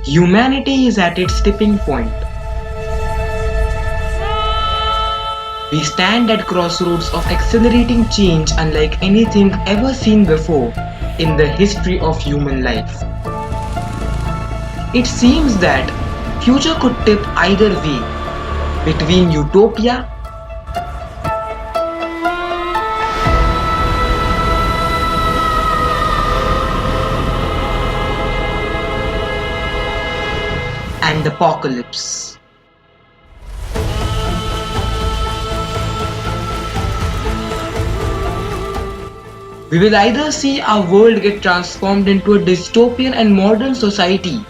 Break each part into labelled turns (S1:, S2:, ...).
S1: Humanity is at its tipping point. We stand at crossroads of accelerating change unlike anything ever seen before in the history of human life. It seems that future could tip either way, between utopia and apocalypse. We will either see our world get transformed into a dystopian and modern society,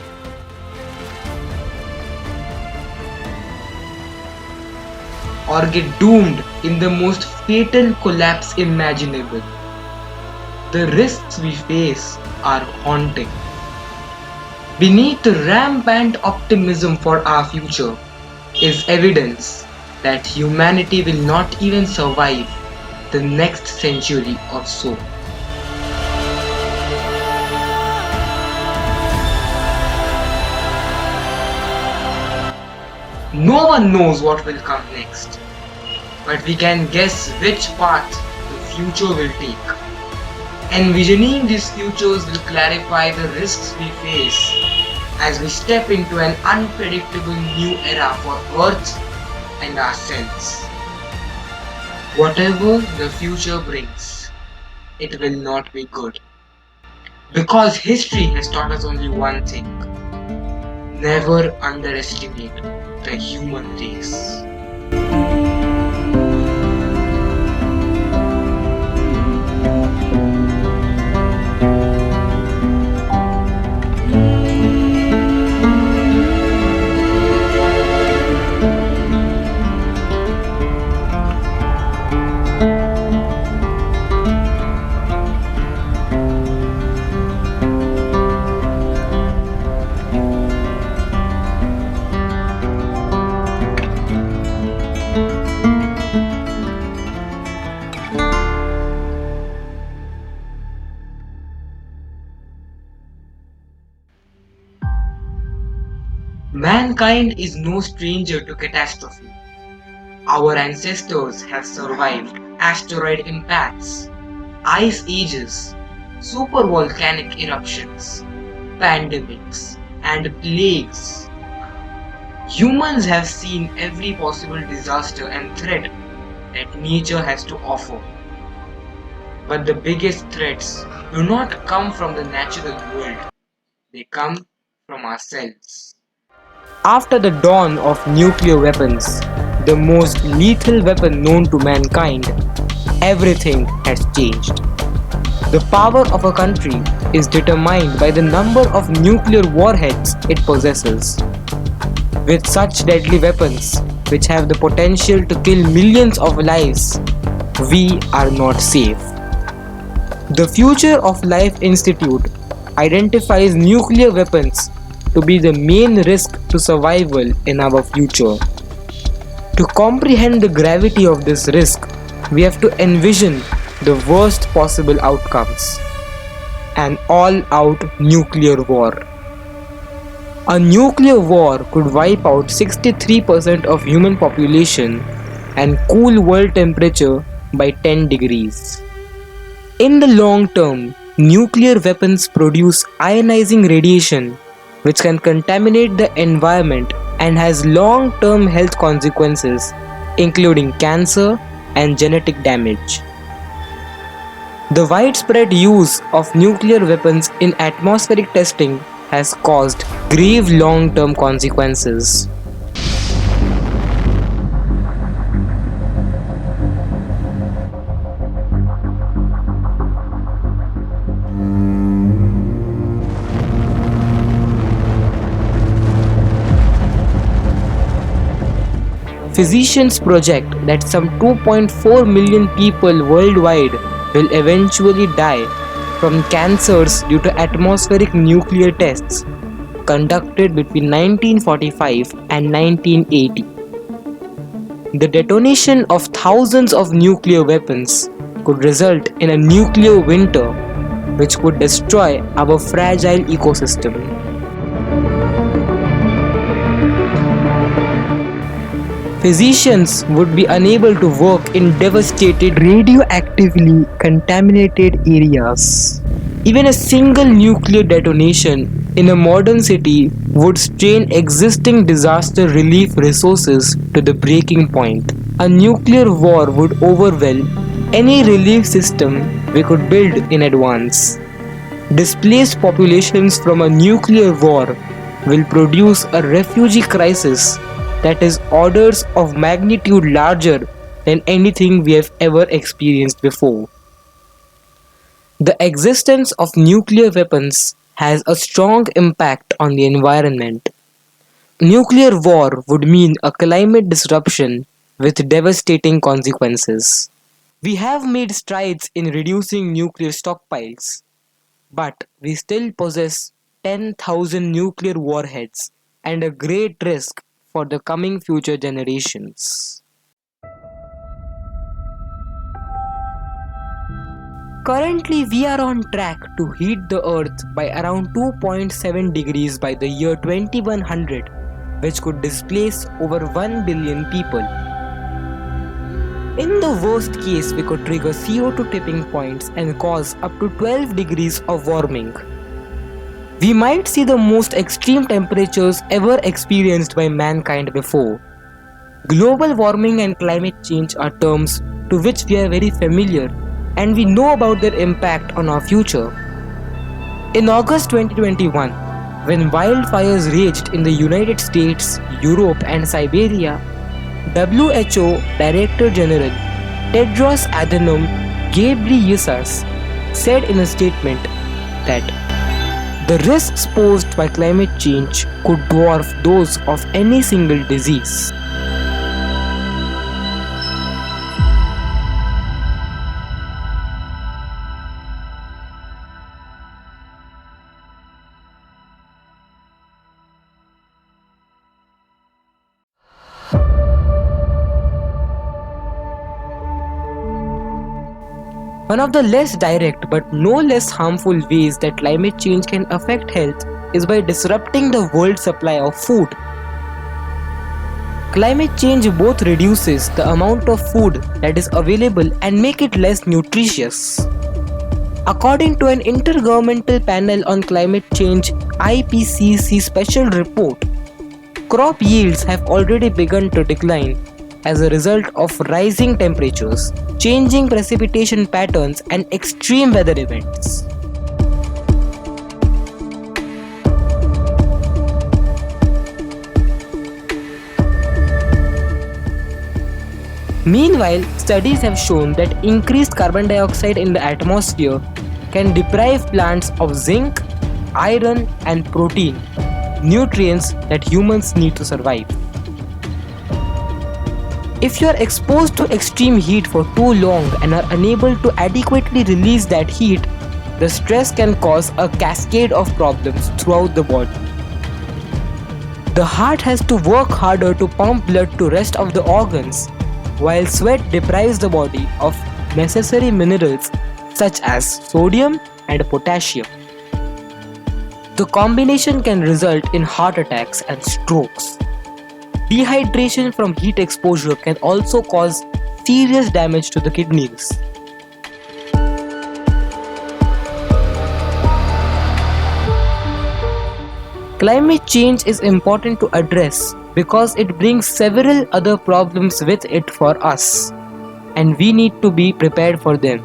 S1: or get doomed in the most fatal collapse imaginable. The risks we face are haunting. Beneath the rampant optimism for our future is evidence that humanity will not even survive the next century or so. No one knows what will come next, but we can guess which path the future will take. Envisioning these futures will clarify the risks we face as we step into an unpredictable new era for Earth and ourselves. Whatever the future brings, it will not be good. Because history has taught us only one thing: never underestimate the human race. Mankind is no stranger to catastrophe. Our ancestors have survived asteroid impacts, ice ages, supervolcanic eruptions, pandemics, and plagues. Humans have seen every possible disaster and threat that nature has to offer. But the biggest threats do not come from the natural world, they come from ourselves. After the dawn of nuclear weapons, the most lethal weapon known to mankind, everything has changed. The power of a country is determined by the number of nuclear warheads it possesses. With such deadly weapons, which have the potential to kill millions of lives, we are not safe. The Future of Life Institute identifies nuclear weapons to be the main risk to survival in our future. To comprehend the gravity of this risk, we have to envision the worst possible outcomes: an all-out nuclear war. A nuclear war could wipe out 63% of human population and cool world temperature by 10 degrees. In the long term, nuclear weapons produce ionizing radiation which can contaminate the environment and has long-term health consequences including cancer and genetic damage. The widespread use of nuclear weapons in atmospheric testing has caused grave long-term consequences. Physicians project that some 2.4 million people worldwide will eventually die from cancers due to atmospheric nuclear tests conducted between 1945 and 1980. The detonation of thousands of nuclear weapons could result in a nuclear winter which could destroy our fragile ecosystem.
S2: Physicians would be unable to work in devastated radioactively contaminated areas. Even a single nuclear detonation in a modern city would strain existing disaster relief resources to the breaking point. A nuclear war would overwhelm any relief system we could build in advance. Displaced populations from a nuclear war will produce a refugee crisis that is orders of magnitude larger than anything we have ever experienced before. The existence of nuclear weapons has a strong impact on the environment. Nuclear war would mean a climate disruption with devastating consequences. We have made strides in reducing nuclear stockpiles, but we still possess 10,000 nuclear warheads and a great risk for the coming future generations. Currently, we are on track to heat the Earth by around 2.7 degrees by the year 2100, which could displace over 1 billion people. In the worst case, we could trigger CO2 tipping points and cause up to 12 degrees of warming. We might see the most extreme temperatures ever experienced by mankind before. Global warming and climate change are terms to which we are very familiar, and we know about their impact on our future. In August 2021, when wildfires raged in the United States, Europe, and Siberia, WHO Director General Tedros Adhanom Ghebreyesus said in a statement that the risks posed by climate change could dwarf those of any single disease. One of the less direct but no less harmful ways that climate change can affect health is by disrupting the world's supply of food. Climate change both reduces the amount of food that is available and make it less nutritious. According to an Intergovernmental Panel on Climate Change IPCC special report, crop yields have already begun to decline as a result of rising temperatures, changing precipitation patterns, and extreme weather events. Meanwhile, studies have shown that increased carbon dioxide in the atmosphere can deprive plants of zinc, iron, and protein, nutrients that humans need to survive. If you are exposed to extreme heat for too long and are unable to adequately release that heat, the stress can cause a cascade of problems throughout the body. The heart has to work harder to pump blood to rest of the organs, while sweat deprives the body of necessary minerals such as sodium and potassium. The combination can result in heart attacks and strokes. Dehydration from heat exposure can also cause serious damage to the kidneys. Climate change is important to address because it brings several other problems with it for us, and we need to be prepared for them.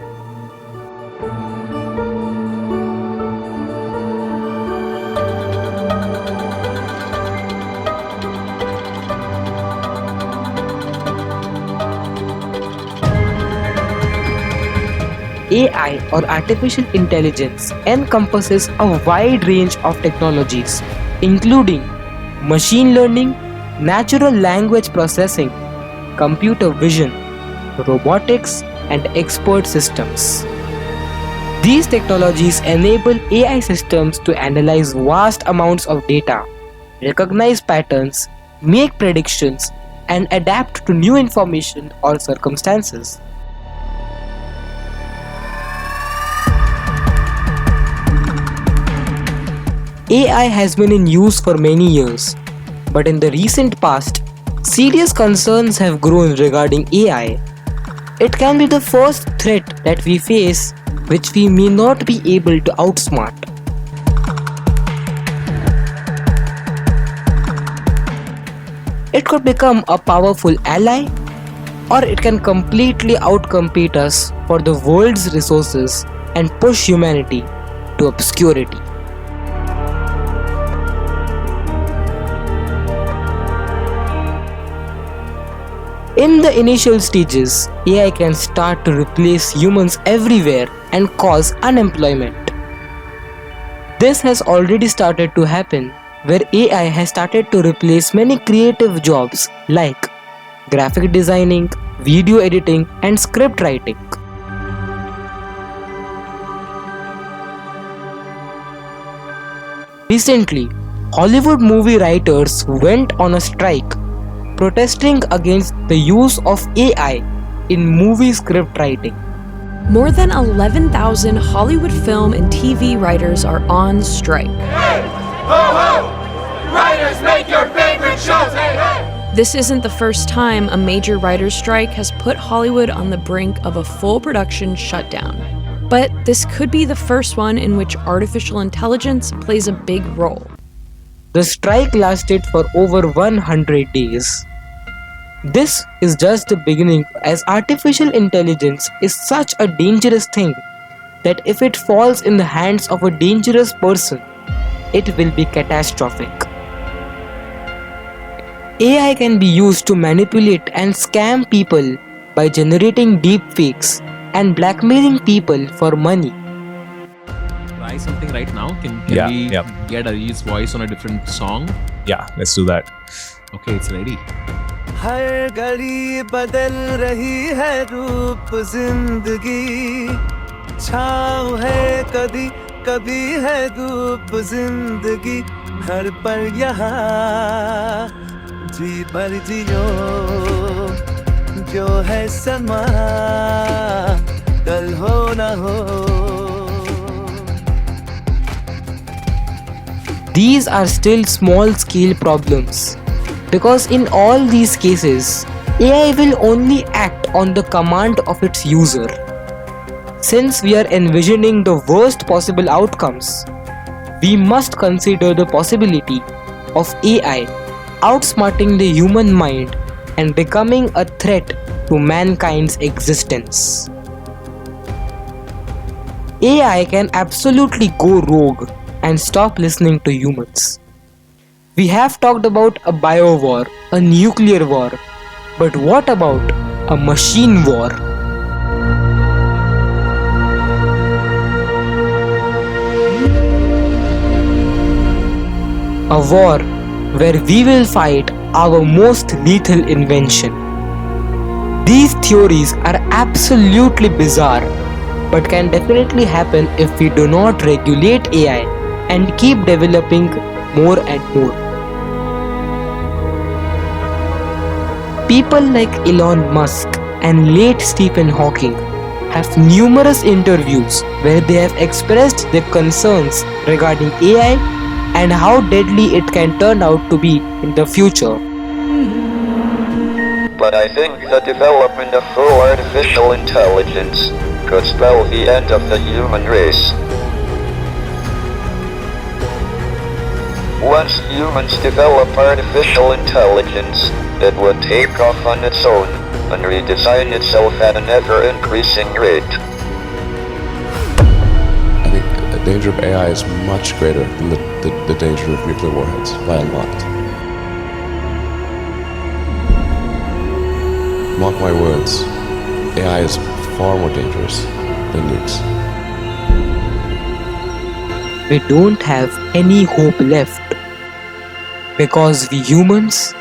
S2: AI or artificial intelligence encompasses a wide range of technologies, including machine learning, natural language processing, computer vision, robotics, and expert systems. These technologies enable AI systems to analyze vast amounts of data, recognize patterns, make predictions, and adapt to new information or circumstances. AI has been in use for many years, but in the recent past, Serious concerns have grown regarding AI. It can be the first threat that we face, which we may not be able to outsmart. It could become a powerful ally, or it can completely outcompete us for the world's resources and push humanity to obscurity. In the initial stages, AI can start to replace humans everywhere and cause unemployment. This has already started to happen, where AI has started to replace many creative jobs like graphic designing, video editing, and script writing. Recently, Hollywood movie writers went on a strike protesting against the use of AI in movie script writing.
S3: More than 11,000 Hollywood film and TV writers are on strike.
S4: Hey! Ho ho! Writers, make your favorite shows! Hey, hey!
S3: This isn't the first time a major writers' strike has put Hollywood on the brink of a full production shutdown. But this could be the first one in which artificial intelligence plays a big role.
S2: The strike lasted for over 100 days. This is just the beginning, as artificial intelligence is such a dangerous thing that if it falls in the hands of a dangerous person, it will be catastrophic. AI can be used to manipulate and scam people by generating deepfakes and blackmailing people for money.
S5: Try something right now. Can we get Ari's voice on a different song?
S6: Yeah, let's do that.
S5: Okay, it's ready.
S7: हर घड़ी बदल रही है रूप जिंदगी छाँव है कभी कभी है धूप जिंदगी घर पर यहाँ जी भर जियो जो है समा कल हो ना हो.
S2: These are still small scale problems, because in all these cases, AI will only act on the command of its user. Since we are envisioning the worst possible outcomes, we must consider the possibility of AI outsmarting the human mind and becoming a threat to mankind's existence. AI can absolutely go rogue and stop listening to humans. We have talked about a bio war, a nuclear war, but what about a machine war? A war where we will fight our most lethal invention. These theories are absolutely bizarre, but can definitely happen if we do not regulate AI and keep developing more and more. People like Elon Musk and late Stephen Hawking have numerous interviews where they have expressed their concerns regarding AI and how deadly it can turn out to be in the future.
S8: But I think the development of full artificial intelligence could spell the end of the human race. Once humans develop artificial intelligence, it would take off on its own and redesign itself at an ever-increasing rate.
S9: I think the danger of AI is much greater than the danger of nuclear warheads by a lot. Mark my words, AI is far more dangerous than nukes.
S2: We don't have any hope left because we humans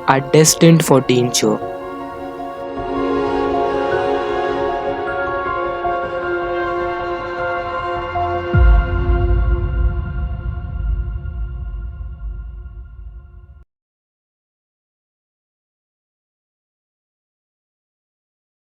S2: are destined for danger.